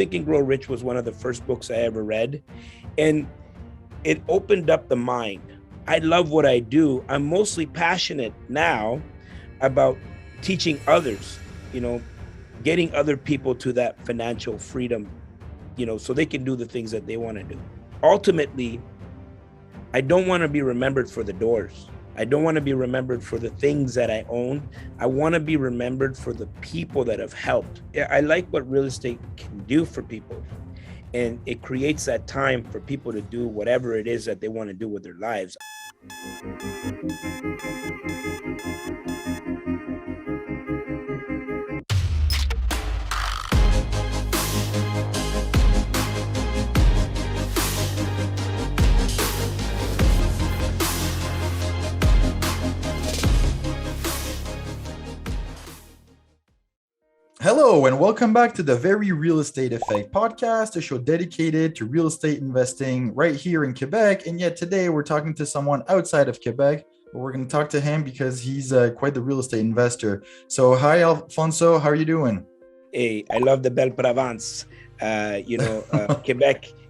Think and Grow Rich was one of the first books I ever read, and it opened up the mind. I love what I do. I'm mostly passionate now about teaching others, getting other people to that financial freedom, so they can do the things that they want to do. Ultimately, I don't want to be remembered for the doors. I don't want to be remembered for the things that I own. I want to be remembered for the people that have helped. I like what real estate can do for people. And it creates that time for people to do whatever it is that they want to do with their lives. Hello, and welcome back to the Very Real Estate Effect podcast, a show dedicated to real estate investing right here in Quebec. And yet today we're talking to someone outside of Quebec, but we're going to talk to him because he's quite the real estate investor. So hi, Alfonso, how are you doing? Hey, I love the Belle Provence.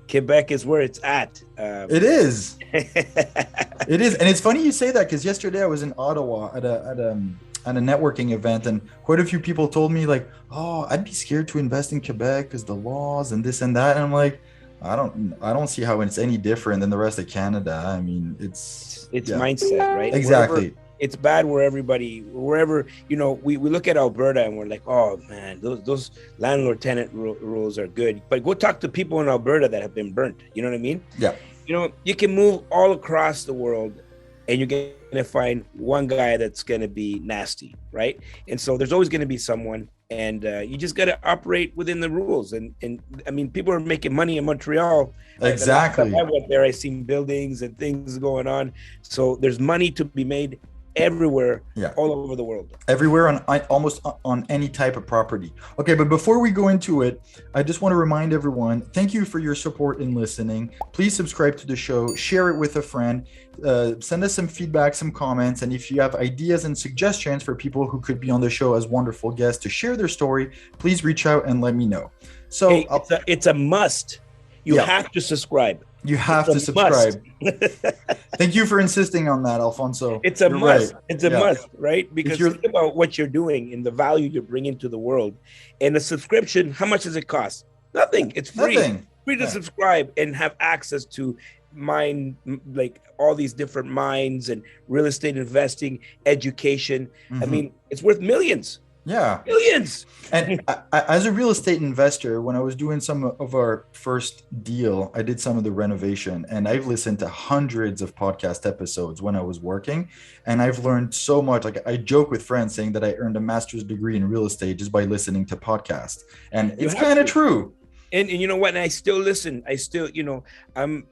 Quebec is where it's at. It is. It is. And it's funny you say that because yesterday I was in Ottawa at a networking event, and quite a few people told me like, oh, I'd be scared to invest in Quebec because the laws and this and that. And I'm like, I don't see how it's any different than the rest of Canada. I mean, it's mindset, right? Exactly. It's bad wherever, we look at Alberta and we're like, oh man, those landlord tenant rules are good. But go talk to people in Alberta that have been burnt. You know what I mean? Yeah. You can move all across the world and you're going to find one guy that's going to be nasty, right? And so there's always going to be someone, and you just got to operate within the rules. And I mean, people are making money in Montreal. Exactly. I went there, I seen buildings and things going on. So there's money to be made everywhere, all over the world. Everywhere almost on any type of property. Okay, but before we go into it, I just want to remind everyone, thank you for your support in listening. Please subscribe to the show, share it with a friend, send us some feedback, some comments, and if you have ideas and suggestions for people who could be on the show as wonderful guests to share their story, please reach out and let me know. So hey, it's a must. You have to subscribe. You have to subscribe. Thank you for insisting on that, Alfonso. It's a must. Right. It's a must, right? Because think about what you're doing and the value you're bringing to the world. And the subscription, how much does it cost? Nothing. It's free. Nothing. Free to subscribe and have access to mine, like all these different mines and real estate investing, education. Mm-hmm. I mean, it's worth millions. Yeah. Millions. And as a real estate investor, when I was doing some of our first deal, I did some of the renovation, and I've listened to hundreds of podcast episodes when I was working, and I've learned so much. Like I joke with friends saying that I earned a master's degree in real estate just by listening to podcasts. And it's kind of true. And you know what? And I still listen. I still, I'm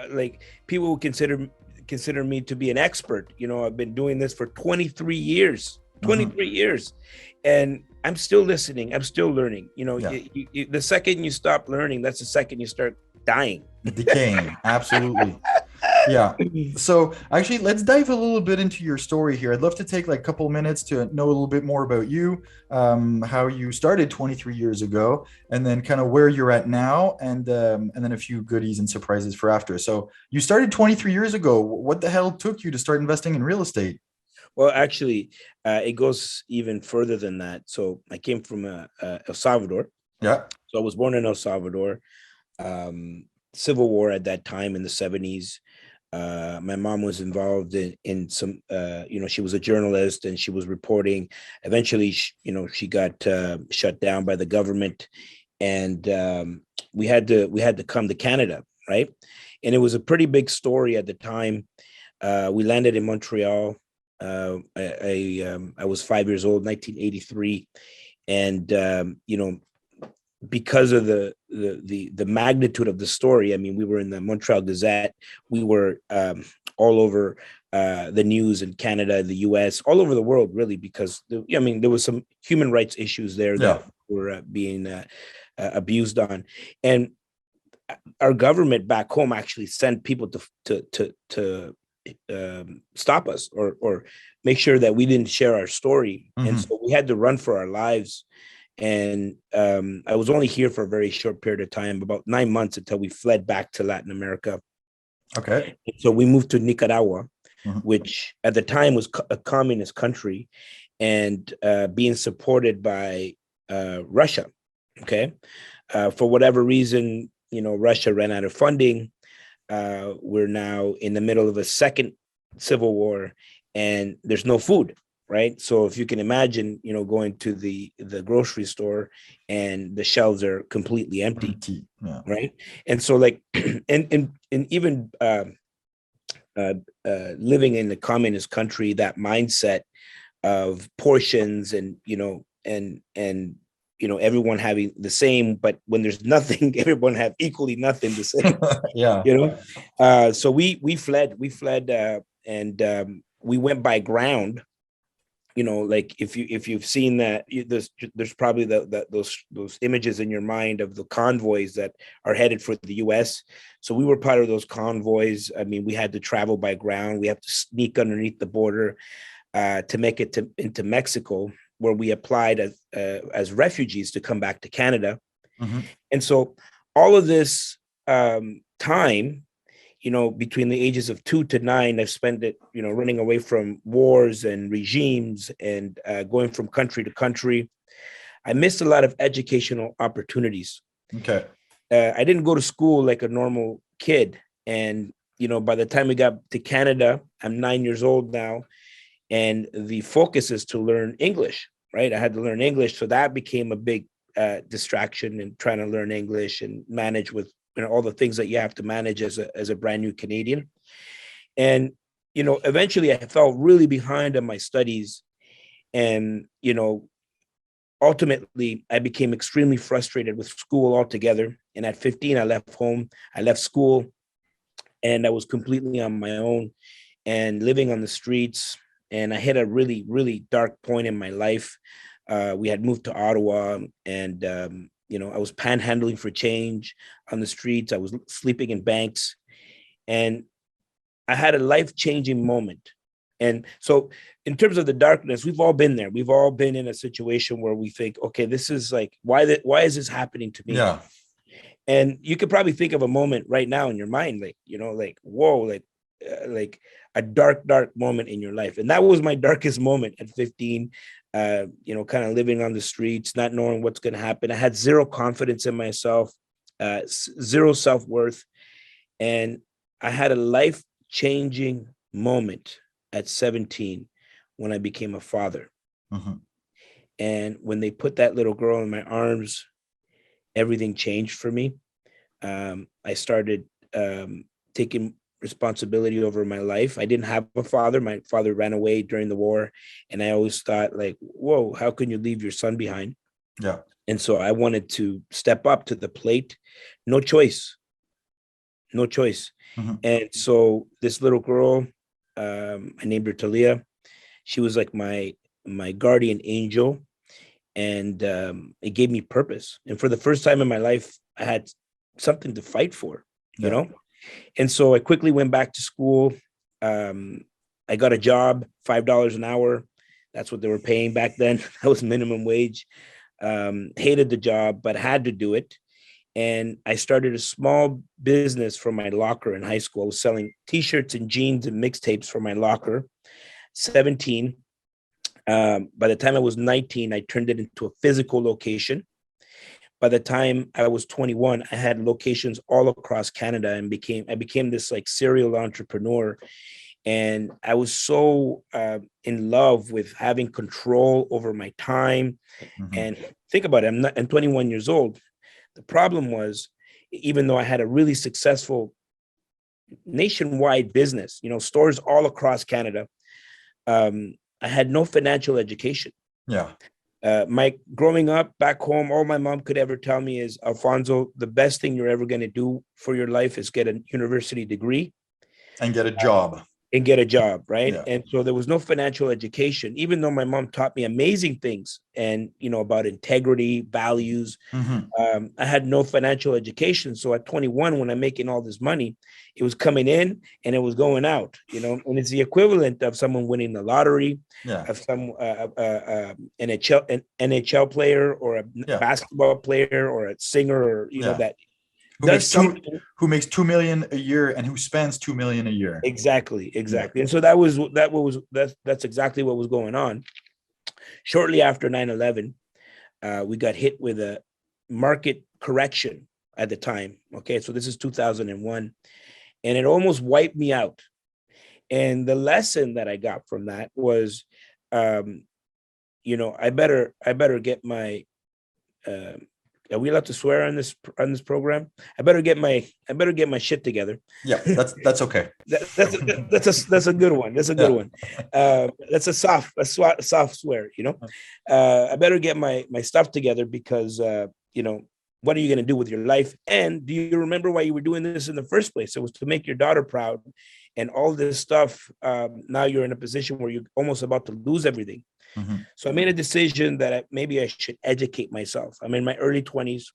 like people who consider me to be an expert. I've been doing this for 23 years. 23 years, and I'm still listening. I'm still learning. The second you stop learning, that's the second you start dying. Decaying. Absolutely. Yeah. So actually, let's dive a little bit into your story here. I'd love to take like a couple minutes to know a little bit more about you, how you started 23 years ago, and then kind of where you're at now, and then a few goodies and surprises for after. So you started 23 years ago. What the hell took you to start investing in real estate? Well, actually, it goes even further than that. So I came from El Salvador. Yeah. So I was born in El Salvador. Civil War at that time in the 70s. My mom was involved in some, she was a journalist and she was reporting. Eventually, she got shut down by the government, and we had to come to Canada, right? And it was a pretty big story at the time. We landed in Montreal. I was 5 years old, 1983, and because of the magnitude of the story, I mean, we were in the Montreal Gazette, we were all over the news in Canada, the U.S., all over the world, really, because there was some human rights issues there that were being abused on, and our government back home actually sent people to stop us or make sure that we didn't share our story. Mm-hmm. And so we had to run for our lives. And I was only here for a very short period of time, about 9 months, until we fled back to Latin America. Okay. So we moved to Nicaragua, Mhm. which at the time was a communist country, and being supported by Russia. Okay. For whatever reason, Russia ran out of funding. We're now in the middle of a second civil war, and there's no food, right? So if you can imagine, going to the grocery store and the shelves are completely empty, Yeah. right? And so like, and even living in the communist country, that mindset of portions and everyone having the same, but when there's nothing, everyone have equally nothing the same. Yeah. So we fled, and we went by ground. Like if you've seen that, there's probably those images in your mind of the convoys that are headed for the US. So we were part of those convoys. I mean, we had to travel by ground. We have to sneak underneath the border to make it into Mexico, where we applied as refugees to come back to Canada. Mm-hmm. And so all of this time, between the ages of 2 to 9, I've spent it, running away from wars and regimes, and going from country to country. I missed a lot of educational opportunities. Okay. I didn't go to school like a normal kid. And, by the time we got to Canada, I'm 9 years old now, and the focus is to learn English, right? I had to learn English. So that became a big distraction in trying to learn English and manage with all the things that you have to manage as a brand new Canadian. And, eventually I fell really behind on my studies. And, ultimately I became extremely frustrated with school altogether. And at 15, I left home, I left school, and I was completely on my own and living on the streets. And I hit a really, really dark point in my life. We had moved to Ottawa, and I was panhandling for change on the streets. I was sleeping in banks, and I had a life-changing moment. And so in terms of the darkness, we've all been there. We've all been in a situation where we think, okay, this is like, why is this happening to me? Yeah. And you could probably think of a moment right now in your mind, like, like, whoa, like a dark moment in your life. And that was my darkest moment at 15. Kind of living on the streets, not knowing what's going to happen. I had zero confidence in myself, zero self-worth. And I had a life-changing moment at 17 when I became a father. Mm-hmm. And when they put that little girl in my arms, everything changed for me. I started taking responsibility over my life. I didn't have a father. My father ran away during the war. And I always thought, like, whoa, how can you leave your son behind? Yeah. And so I wanted to step up to the plate. No choice. Mm-hmm. And so this little girl, I named her Talia. She was like my guardian angel. And it gave me purpose. And for the first time in my life, I had something to fight for, Yeah. And so I quickly went back to school. I got a job, $5 an hour. That's what they were paying back then. That was minimum wage. Hated the job, but had to do it. And I started a small business from my locker in high school. I was selling T-shirts and jeans and mixtapes from my locker. 17. By the time I was 19, I turned it into a physical location. By the time I was 21, I had locations all across Canada, and I became this like serial entrepreneur. And I was so in love with having control over my time. Mm-hmm. And think about it, I'm 21 years old. The problem was, even though I had a really successful nationwide business, stores all across Canada, I had no financial education. Yeah. My growing up back home, all my mom could ever tell me is, Alfonso, the best thing you're ever going to do for your life is get a university degree And get a job. and get a job, right? Yeah. And so there was no financial education, even though my mom taught me amazing things and, about integrity, values. Hmm. I had no financial education. So at 21, when I'm making all this money, it was coming in and it was going out, and it's the equivalent of someone winning the lottery, Yeah. of some NHL player, or a Yeah. basketball player, or a singer, or, Yeah. that Who does makes some. who makes 2 million a year and who spends 2 million a year. Exactly. Yeah. And so that's exactly what was going on. Shortly after 9/11, we got hit with a market correction at the time. Okay, so this is 2001, and it almost wiped me out. And the lesson that I got from that was, I better get my. Are we allowed to swear on this program? I better get my shit together. Yeah, that's okay. That's a good one. That's a good Yeah. one. That's a soft swear. I better get my stuff together, because what are you going to do with your life? And do you remember why you were doing this in the first place? It was to make your daughter proud, and all this stuff. Now you're in a position where you're almost about to lose everything. Mm-hmm. So I made a decision that maybe I should educate myself. I'm in my early 20s.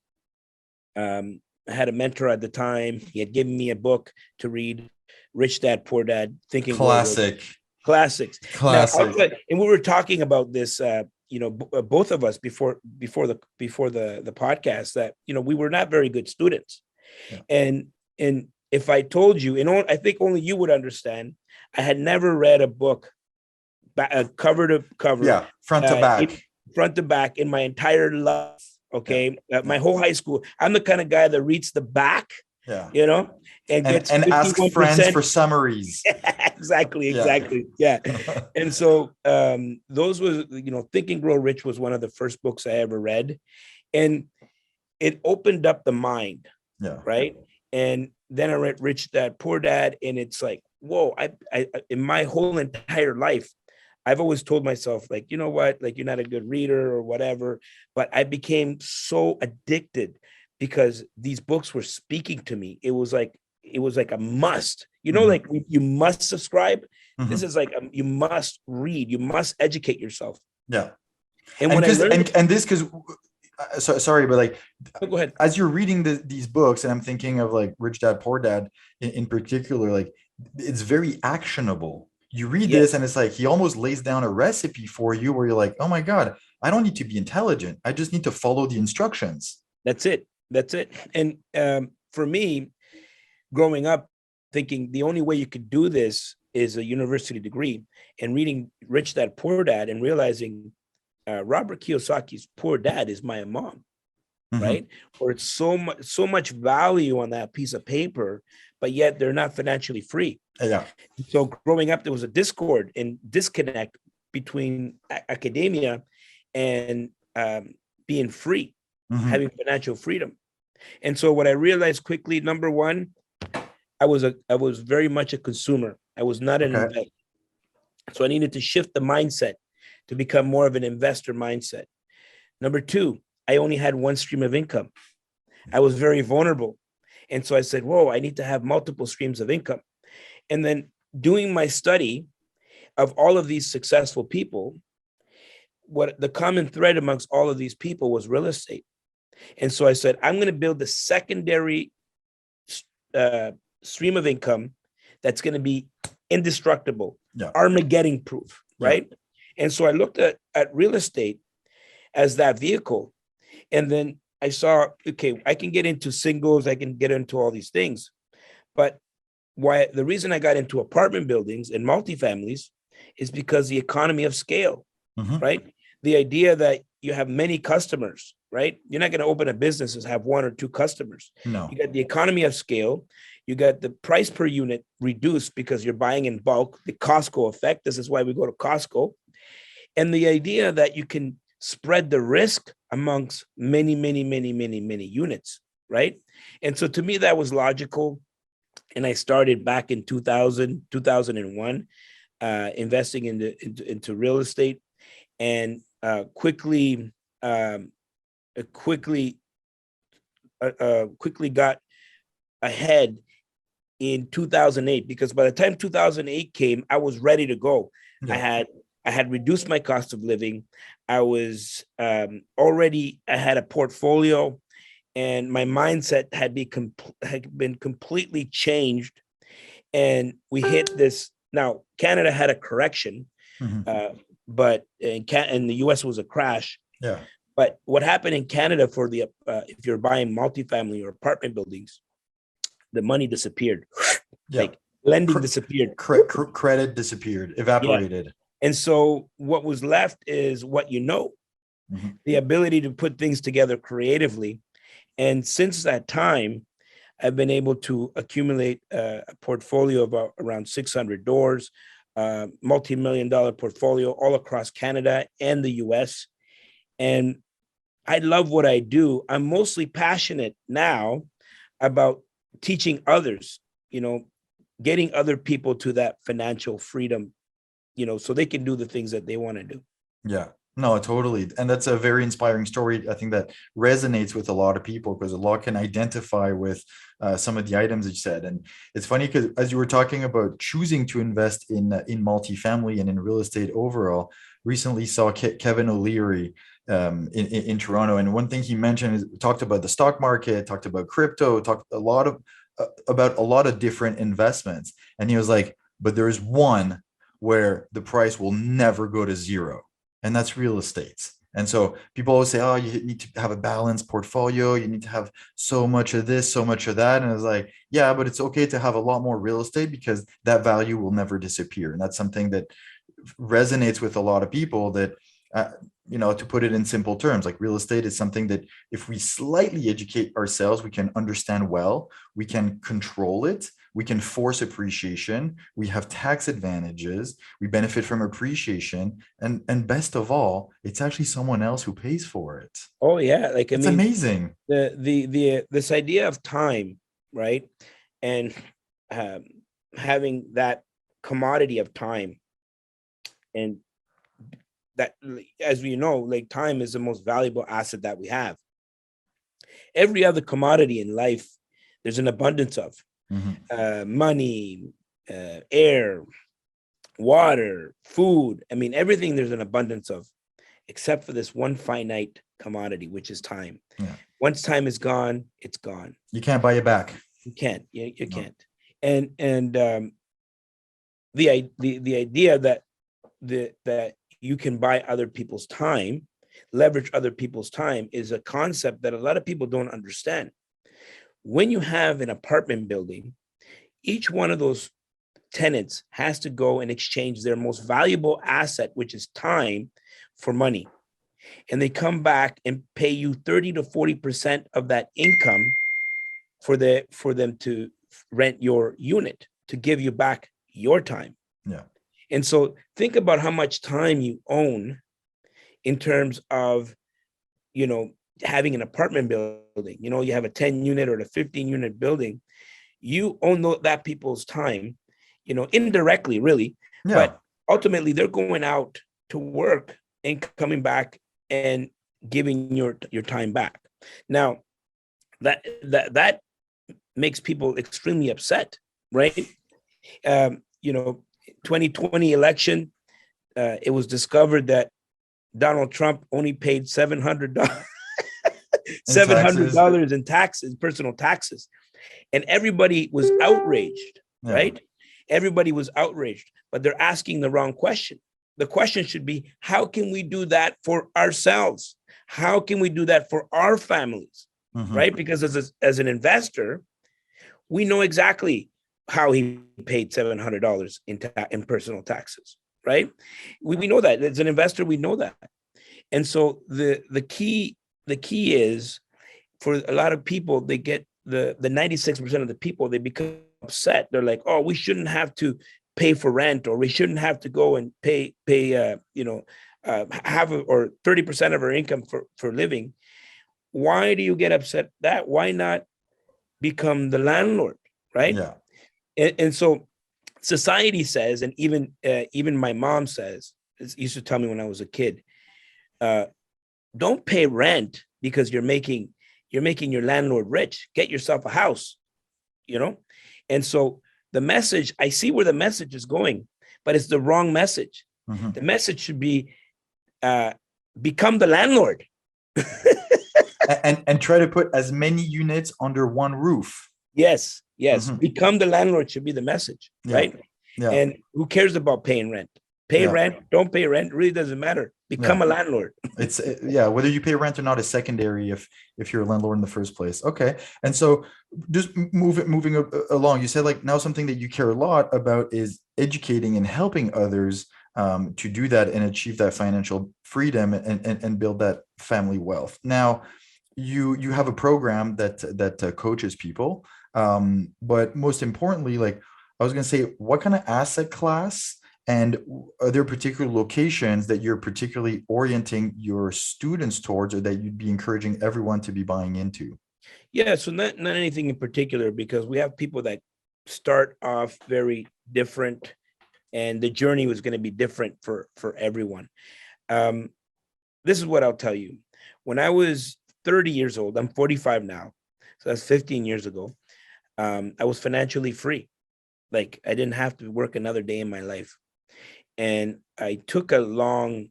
I had a mentor at the time. He had given me a book to read, Rich Dad, Poor Dad, Think and Grow Rich. Classics. Now, and we were talking about this, both of us before the podcast, that we were not very good students. Yeah. And if I told you, I think only you would understand, I had never read a book cover to cover, front to back in my entire life. Okay, my whole high school. I'm the kind of guy that reads the back. Yeah. And gets and ask friends for summaries. Exactly. Yeah. And so those was, Think and Grow Rich was one of the first books I ever read, and it opened up the mind. Yeah. Right. And then I read Rich Dad, Poor Dad, and it's like, whoa! I in my whole entire life, I've always told myself, like, you know what, like, you're not a good reader or whatever, but I became so addicted because these books were speaking to me. It was like a must, Mm-hmm. like you must subscribe. Mm-hmm. This is like, you must read, you must educate yourself. Yeah. And when I learned, because sorry, but like, go ahead. As you're reading these books, and I'm thinking of like Rich Dad, Poor Dad in particular, like, it's very actionable. You read this and it's like he almost lays down a recipe for you where you're like, oh my God, I don't need to be intelligent. I just need to follow the instructions. That's it. And for me, growing up, thinking the only way you could do this is a university degree, and reading Rich Dad, Poor Dad, and realizing Robert Kiyosaki's Poor Dad is my mom. Mm-hmm. Right? Or it's so much value on that piece of paper, but yet they're not financially free. Yeah. So growing up, there was a discord and disconnect between academia and being free, mm-hmm. having financial freedom. And so what I realized quickly, number one, I was very much a consumer. I was not an investor. So I needed to shift the mindset to become more of an investor mindset. Number two, I only had one stream of income. I was very vulnerable. And so I said, whoa, I need to have multiple streams of income. And then doing my study of all of these successful people, what the common thread amongst all of these people was real estate. And so I said, I'm going to build the secondary stream of income that's going to be indestructible, Armageddon proof, right? Yeah. And so I looked at real estate as that vehicle. And then I saw, okay, I can get into singles, I can get into all these things. But the reason I got into apartment buildings and multifamilies is because the economy of scale, mm-hmm. right? The idea that you have many customers, right? You're not going to open a business and have one or two customers. No. You got the economy of scale. You got the price per unit reduced because you're buying in bulk, the Costco effect. This is why we go to Costco. And the idea that you can spread the risk amongst many units, right? And so to me, that was logical. And I started back in 2001, investing into real estate, and quickly got ahead in 2008, because by the time 2008 came, I was ready to go. Yeah. I had reduced my cost of living. I was already, I had a portfolio, and my mindset had been completely changed. And we hit this. Now, Canada had a correction, Mhm. uh, but in the US was a crash. Yeah. But what happened in Canada for the if you're buying multifamily or apartment buildings, the money disappeared. Yeah. Like lending Cr- disappeared. credit disappeared, Yeah. evaporated. And so what was left is what you know, Mhm. the ability to put things together creatively. And since that time, I've been able to accumulate a portfolio of around 600 doors, multi-million dollar portfolio all across Canada and the US. And I love what I do. I'm mostly passionate now about teaching others, you know, getting other people to that financial freedom, so they can do the things that they want to do. Yeah. No, totally. And that's a very inspiring story. I think that resonates with a lot of people because a lot can identify with some of the items that you said. And it's funny because as you were talking about choosing to invest in multifamily and in real estate overall, recently saw Kevin O'Leary in Toronto. And one thing he mentioned is talked about the stock market, talked about crypto, talked a lot of about a lot of different investments. And he was like, but there's one where the price will never go to zero, and that's real estate. And so people always say, oh, you need to have a balanced portfolio. You need to have so much of this, so much of that. And it's like, yeah, but it's okay to have a lot more real estate because that value will never disappear. And that's something that resonates with a lot of people that, uh, to put it in simple terms, like real estate is something that if we slightly educate ourselves, we can understand well, we can control it, we can force appreciation, we have tax advantages, we benefit from appreciation, and best of all, it's actually someone else who pays for it. Oh yeah, like I It's mean, amazing. the this idea of time, right? And um, having that commodity of time, and that, as we know, like time is the most valuable asset that we have. Every other commodity in life, there's an abundance of Mhm. money, air, water, food. I mean, everything there's an abundance of, except for this one finite commodity, which is time. Yeah. Once time is gone, it's gone. You can't buy it back. You can't. You No. can't. And the idea that that you can buy other people's time, leverage other people's time, is a concept that a lot of people don't understand. When you have an apartment building, each one of those tenants has to go and exchange their most valuable asset, which is time, for money. And they come back and pay you 30 to 40% of that income for them to rent your unit, to give you back your time. Yeah. And so think about how much time you own in terms of, having an apartment building. You have a 10 unit or a 15 unit building. You own that people's time, indirectly, really. Yeah. But ultimately, they're going out to work and coming back and giving your time back. Now, that makes people extremely upset, right? 2020 election, it was discovered that Donald Trump only paid $700 And taxes. $700 in taxes, personal taxes, and everybody was outraged, Yeah. right? Everybody was outraged, but they're asking the wrong question. The question should be, how can we do that for ourselves? How can we do that for our families, Mhm. right? Because as an investor, we know exactly how he paid $700 in personal taxes, right? We know that as an investor, we know that. And so the key is, for a lot of people, they get the 96% of the people, they become upset. They're like, oh, we shouldn't have to pay for rent, or we shouldn't have to go and pay have or 30% of our income for living. Why do you get upset that? Why not become the landlord, right? Yeah. And so society says, and even my mom says, used to tell me when I was a kid, don't pay rent because you're making your landlord rich. Get yourself a house, you know. And so the message, I see where the message is going, but it's the wrong message. Mm-hmm. The message should be become the landlord. And try to put as many units under one roof. Yes, yes. Mm-hmm. Become the landlord should be the message, Yeah. right? Yeah. And who cares about paying rent? Pay Yeah. rent, don't pay rent, really doesn't matter. Become Yeah. a landlord. It's yeah, whether you pay rent or not is secondary if you're a landlord in the first place. Okay. And so just moving along, you said like now something that you care a lot about is educating and helping others to do that and achieve that financial freedom and build that family wealth. Now, you have a program that coaches people, but most importantly, like I was going to say, what kind of asset class and are there particular locations that you're particularly orienting your students towards, or that you'd be encouraging everyone to be buying into? Yeah, so not anything in particular, because we have people that start off very different, and the journey was going to be different for everyone. Um, this is what I'll tell you. When I was 30 years old, I'm 45 now, so that's 15 years ago. I was financially free. Like I didn't have to work another day in my life. And I took a long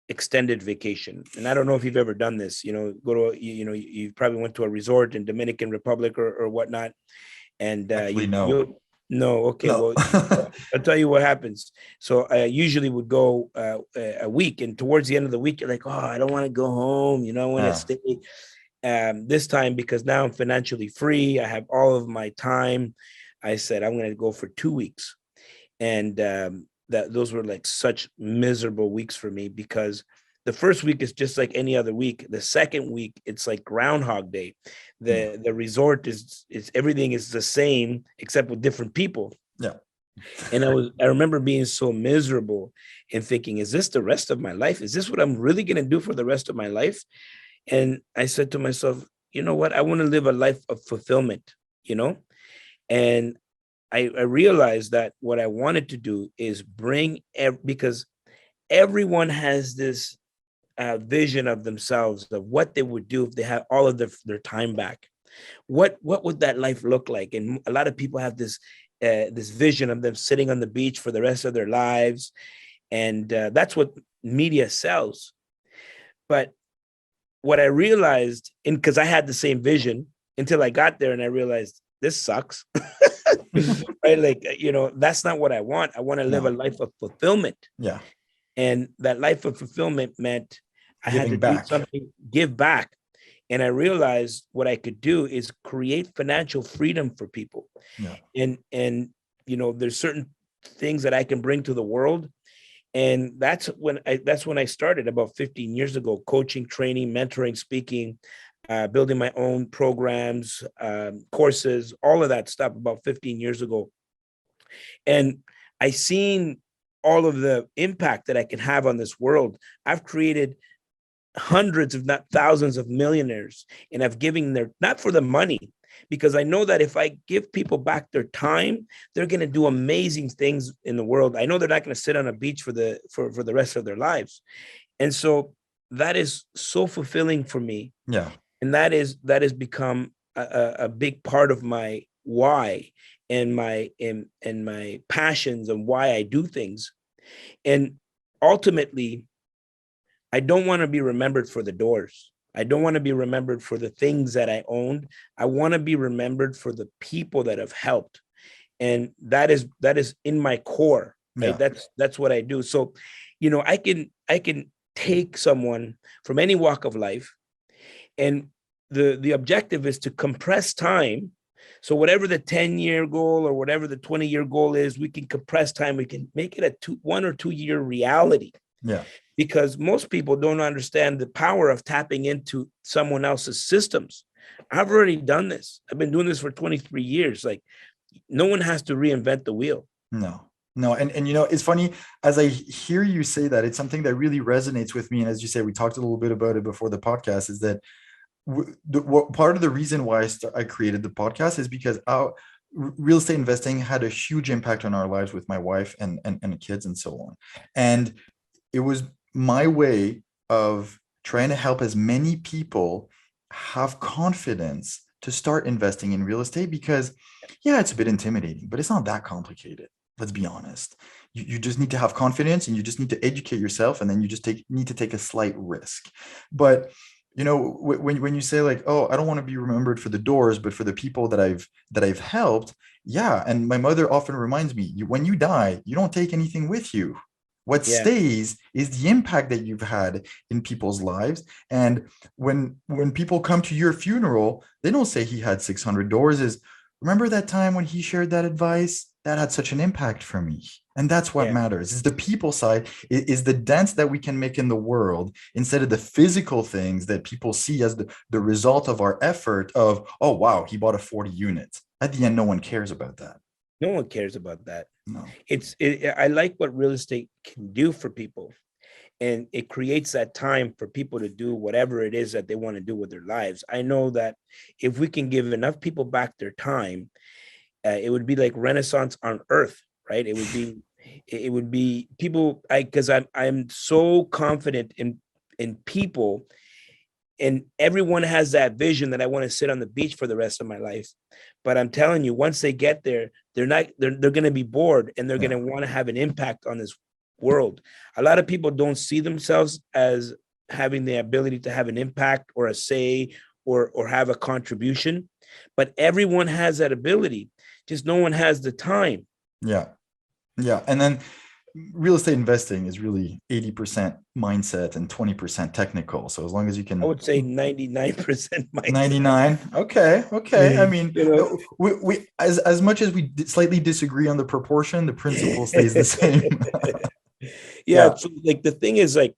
extended vacation. And I don't know if you've ever done this, go to, you probably went to a resort in Dominican Republic or whatnot. And Actually, no. you no, okay, No. well, I'll tell you what happens. So I usually would go a week, and towards the end of the week, you're like, oh, I don't want to go home. I want to Yeah. stay. This time, because now I'm financially free, I have all of my time. I said I'm going to go for 2 weeks, and that those were like such miserable weeks for me, because the first week is just like any other week. The second week, it's like Groundhog Day. The resort is everything is the same except with different people. Yeah. And I remember being so miserable and thinking, is this the rest of my life? Is this what I'm really going to do for the rest of my life? And I said to myself, you know what? I want to live a life of fulfillment, and I realized that what I wanted to do is because everyone has this vision of themselves of what they would do if they had all of their time back. What would that life look like? And a lot of people have this vision of them sitting on the beach for the rest of their lives, and that's what media sells. But what I realized, and because I had the same vision until I got there, and I realized this sucks. Right? Like, that's not what I want. I want to live a life of fulfillment. Yeah. And that life of fulfillment meant I had to Giving do back. something, give back. And I realized what I could do is create financial freedom for people. Yeah. And there's certain things that I can bring to the world. And that's when I started about 15 years ago, coaching, training, mentoring, speaking, building my own programs, courses, all of that stuff about 15 years ago. And I seen all of the impact that I can have on this world. I've created hundreds, if not thousands, of millionaires, and I've given not for the money, because I know that if I give people back their time, they're going to do amazing things in the world. I know they're not going to sit on a beach for the rest of their lives. And so that is so fulfilling for me. Yeah. And that has become a big part of my why and my passions and why I do things. And ultimately, I don't want to be remembered for the doors. I don't want to be remembered for the things that I owned. I want to be remembered for the people that have helped. And that is in my core, right? Yeah. That's what I do. So, I can take someone from any walk of life, and the objective is to compress time. So whatever the 10-year goal or whatever the 20-year goal is, we can compress time. We can make it a 1 or 2 year reality. Yeah. Because most people don't understand the power of tapping into someone else's systems. I've already done this. I've been doing this for 23 years. Like, no one has to reinvent the wheel. No. And it's funny, as I hear you say that, it's something that really resonates with me. And as you say, we talked a little bit about it before the podcast, is that part of the reason why I created the podcast is because our real estate investing had a huge impact on our lives with my wife and the kids and so on. And it was my way of trying to help as many people have confidence to start investing in real estate? Because yeah, it's a bit intimidating, but it's not that complicated. Let's be honest. You just need to have confidence, and you just need to educate yourself, and then you just need to take a slight risk. But when you say like, oh, I don't want to be remembered for the doors, but for the people that I've helped. Yeah, and my mother often reminds me, when you die, you don't take anything with you. What Yeah. stays is the impact that you've had in people's lives. And when people come to your funeral, they don't say he had 600 doors. Is remember that time when he shared that advice? That had such an impact for me. And that's what Yeah. matters. Is the people side, is the dent that we can make in the world, instead of the physical things that people see as the result of our effort of, oh, wow, he bought a 40 unit. At the end, no one cares about that. No one cares about that. No. I like what real estate can do for people, and it creates that time for people to do whatever it is that they want to do with their lives. I know that if we can give enough people back their time, it would be like Renaissance on Earth, right? It would be people. Because I'm so confident in people, and everyone has that vision that I want to sit on the beach for the rest of my life. But I'm telling you, once they get there, they're going to be bored, and they're going Yeah. to want to have an impact on this world. A lot of people don't see themselves as having the ability to have an impact or a say or have a contribution, but everyone has that ability. Just no one has the time. Yeah. Yeah. And then real estate investing is really 80% mindset and 20% technical. So as long as you I can. would say 99% mindset. 99. Okay. Okay. I mean, You know, we as much as we slightly disagree on the proportion, the principle stays the same. yeah. Yeah. So like the thing is, like,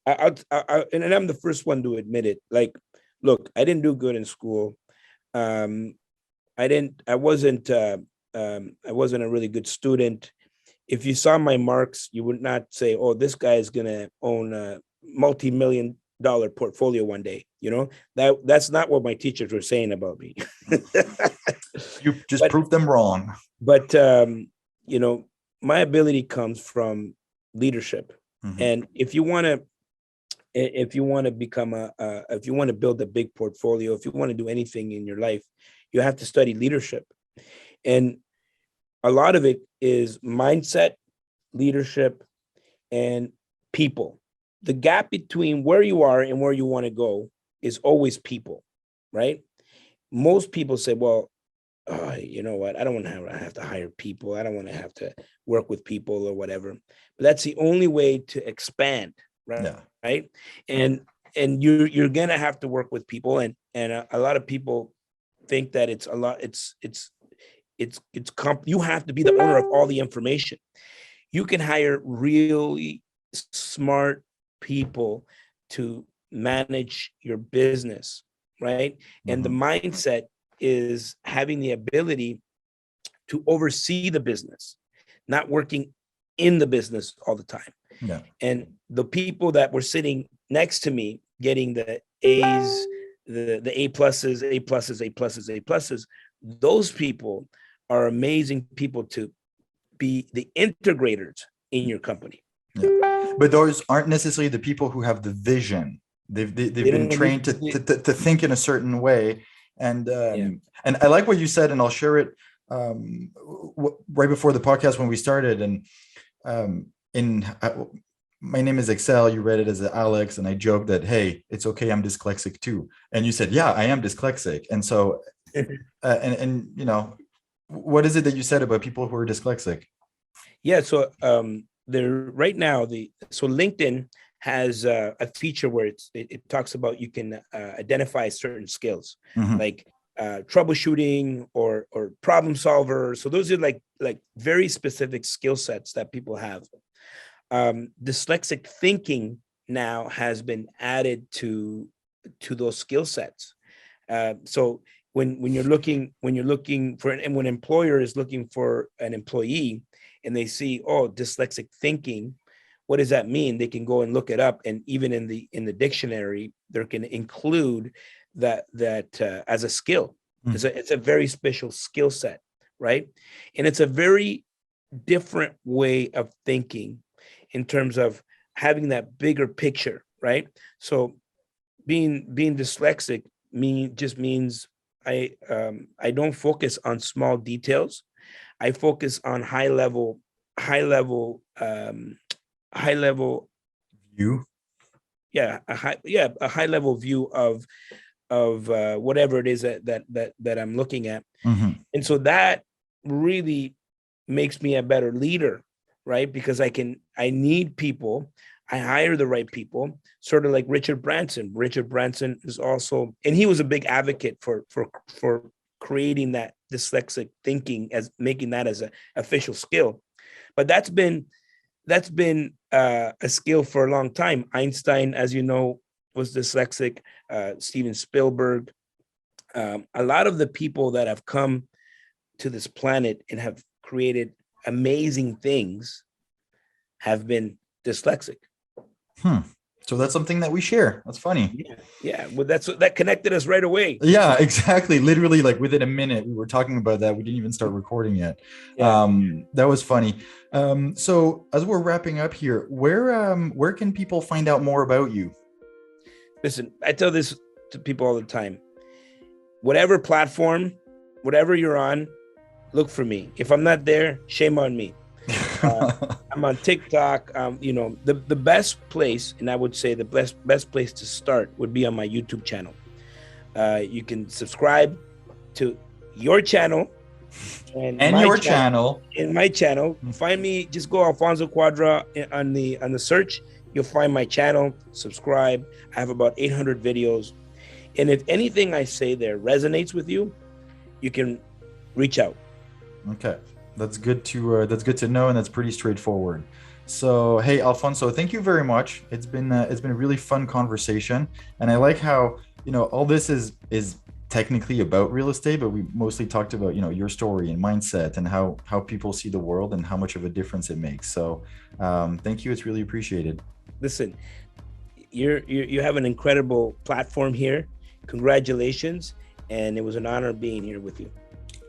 and I'm the first one to admit it. Like, look, I didn't do good in school. Um, I wasn't a really good student. If you saw my marks, you would not say, "Oh, this guy is gonna own a multi-million-dollar portfolio one day." That's not what my teachers were saying about me. You just but proved them wrong. but you know, my ability comes from leadership, Mhm. and if you want to become if you want to build a big portfolio, if you want to do anything in your life, you have to study leadership. And a lot of it is mindset, leadership, and people. The gap between where you are and where you want to go is always people, right? Most people say, well, you know what? I don't want to have to hire people. I don't want to have to work with people or whatever. But that's the only way to expand, right? Yeah. Right. And you're gonna have to work with people, and a lot of people think that it's a lot. You have to be the owner of all the information. You can hire really smart people to manage your business, right? And the Mhm. mindset is having the ability to oversee the business, not working in the business all the time. Yeah. And the people that were sitting next to me getting the A's, the A pluses, A pluses, A pluses, A pluses, those people are amazing people to be the integrators in your company. Yeah. But those aren't necessarily the people who have the vision. They've They been don't need, trained to think in a certain way. yeah, And I like what you said, and I'll share it right before the podcast when we started. And in my name is Excel. You read it as Alex, and I joked that, hey, it's okay, I'm dyslexic too. And you said, yeah, I am dyslexic. And so, and what is it that you said about people who are dyslexic? yeah. So there right now, so LinkedIn has a feature where it talks about you can identify certain skills Mhm. like troubleshooting or problem solver. So those are like very specific skill sets that people have. Dyslexic thinking now has been added to those skill sets. So when you're looking for and when an employer is looking for an employee and they see, oh, dyslexic thinking, what does that mean? They can go and look it up, and even in the dictionary, they can include that as a skill. Mhm. It's a very special skill set, right? And it's a very different way of thinking in terms of having that bigger picture, right? So being dyslexic means I don't focus on small details. I focus on high level You. a high level view of whatever it is that I'm looking at. Mm-hmm. And so that really makes me a better leader, right? Because I need people. I hire the right people, sort of like Richard Branson. Richard Branson is also, and he was a big advocate for creating that dyslexic thinking, as making that as an official skill. But that's been a skill for a long time. Einstein, as you know, was dyslexic. Steven Spielberg. A lot of the people that have come to this planet and have created amazing things have been dyslexic. So that's something that we share. That's funny. Yeah. Well, that connected us right away. Yeah, exactly. Literally, like within a minute, we were talking about that. We didn't even start recording yet. Yeah. That was funny. So as we're wrapping up here, where can people find out more about you? Listen, I tell this to people all the time. Whatever platform, whatever you're on, look for me. If I'm not there, shame on me. I'm on TikTok. The best place, and I would say the best place to start would be on my YouTube channel. You can subscribe to your channel and your channel. In my channel, find me. Just go Alfonso Cuadra on the search. You'll find my channel. Subscribe. I have about 800 videos, and if anything I say there resonates with you, you can reach out. Okay. That's good to know, and that's pretty straightforward. So, hey, Alfonso, thank you very much. It's been a really fun conversation, and I like how all this is technically about real estate, but we mostly talked about your story and mindset and how people see the world and how much of a difference it makes. So, thank you. It's really appreciated. Listen, you have an incredible platform here. Congratulations, and it was an honor being here with you.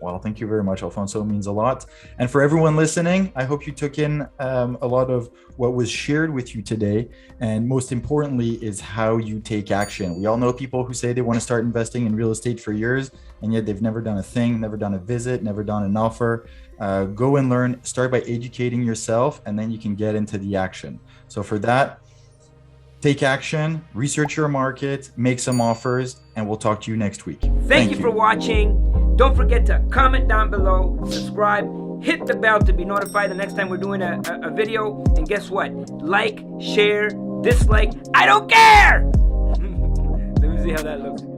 Well, thank you very much, Alfonso. It means a lot. And for everyone listening, I hope you took in a lot of what was shared with you today. And most importantly is how you take action. We all know people who say they want to start investing in real estate for years, and yet they've never done a thing, never done a visit, never done an offer. Go and learn. Start by educating yourself, and then you can get into the action. So for that, take action, research your market, make some offers, and we'll talk to you next week. Thank you for watching. Don't forget to comment down below, subscribe, hit the bell to be notified the next time we're doing a video. And guess what? Like, share, dislike, I don't care! Let me see how that looks.